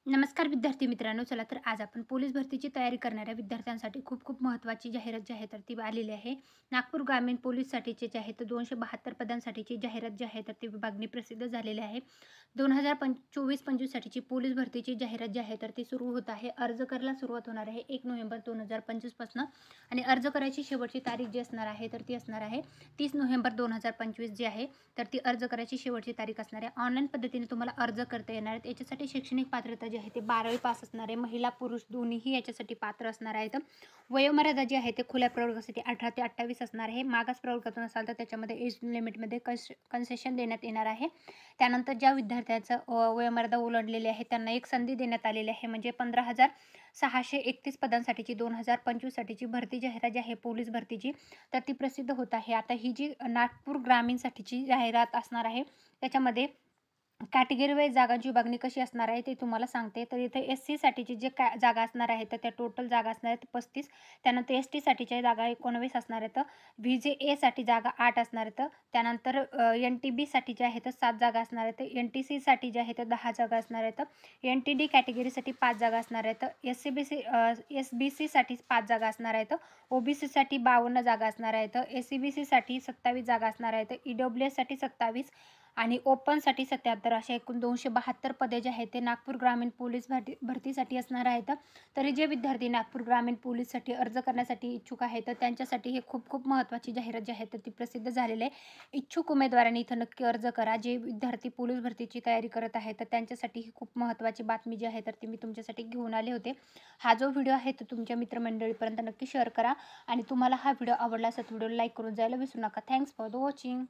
नमस्कार विद्यार्थी मित्रांनो. चला तर आज आपण पोलीस भरतीची तयारी करणाऱ्या विद्यार्थ्यांसाठी खूप महत्त्वाची जाहिरात जी आहे तर ती आलेली आहे. नागपूर ग्रामीण पोलीससाठीची जी आहे तर 272 पदांसाठीची जाहिरात जी आहे तर ती विभागणी प्रसिद्ध झालेली आहे. 2024-25 साठीची पोलीस भरतीची जाहिरात जी आहे तर ती सुरू होत आहे. अर्ज करायला सुरुवात होणार आहे 1 नोव्हेंबर 2025 पासून आणि अर्ज करायची शेवटची तारीख जी असणार आहे तर ती असणार आहे 30 नोव्हेंबर 2025 जी आहे तर ती अर्ज करायची शेवटची तारीख असणार आहे. ऑनलाईन पद्धतीने तुम्हाला अर्ज करता येणार आहे. याच्यासाठी शैक्षणिक पात्रता जी आहे ते 12वी पास असणार आहे. महिला पुरुष दोन्हीही याच्यासाठी पात्र असणार आहेत. वयोमर्यादा जी आहे ते खुल्या प्रवर्गासाठी 18 ते 28 असणार आहे. मागास प्रवर्गातून असाल तर त्याच्यामध्ये एज लिमिटमध्ये कन्सेशन देण्यात येणार आहे. त्यानंतर ज्या विद्यार्थ्यांचं वयोमर्यादा ओलांडलेली आहे त्यांना एक संधी देण्यात आलेली आहे. म्हणजे 15,631 पदांसाठीची 2025 साठीची भरती जाहिरात जी आहे पोलीस भरतीची तर ती प्रसिद्ध होत आहे. आता ही जी नागपूर ग्रामीणसाठीची जाहिरात असणार आहे त्याच्यामध्ये कॅटेगरी वाईज जागांची विभागणी कशी असणार आहे ते तुम्हाला सांगते. तर इथे एस-सीसाठीची जे जागा असणार आहेत तर त्या टोटल जागा असणार आहेत 35. त्यानंतर एस-टीसाठीच्या जागा 19 असणार आहेत. व्ही-जे-एसाठी जागा 8 असणार आहेत. त्यानंतर एन-टी-बीसाठी ज्या आहेत 7 जागा असणार आहेत. एन-टी-सीसाठी ज्या आहेत 10 जागा असणार आहेत. एन-टी-डी कॅटेगरीसाठी 5 जागा असणार आहेत. एस-बी-सीसाठी 5 जागा असणार आहेत. ओ-बी-सीसाठी 52 जागा असणार आहेत. एस-सी-बी-सीसाठी 27 जागा असणार आहेत. ई-डब्ल्यू-एससाठी 27 आणि ओपनसाठी 77 अशा एकूण 272 पदे जे आहेत ते नागपूर ग्रामीण पोलीस भरतीसाठी असणार आहेत. तरी जे विद्यार्थी नागपूर ग्रामीण पोलीससाठी अर्ज करण्यासाठी इच्छुक आहेत तर त्यांच्यासाठी हे खूप महत्त्वाची जाहिरात जी आहे तर ती प्रसिद्ध झालेली आहे. इच्छुक उमेदवारांनी इथं नक्की अर्ज करा. जे विद्यार्थी पोलीस भरतीची तयारी करत आहेत तर त्यांच्यासाठी ही खूप महत्त्वाची बातमी जी आहे तर ती मी तुमच्यासाठी घेऊन आले होते. हा जो व्हिडिओ आहे तो तुमच्या मित्रमंडळीपर्यंत नक्की शेअर करा आणि तुम्हाला हा व्हिडिओ आवडला असेल तर व्हिडिओला लाईक करून जायला विसरू नका. Thanks for the watching.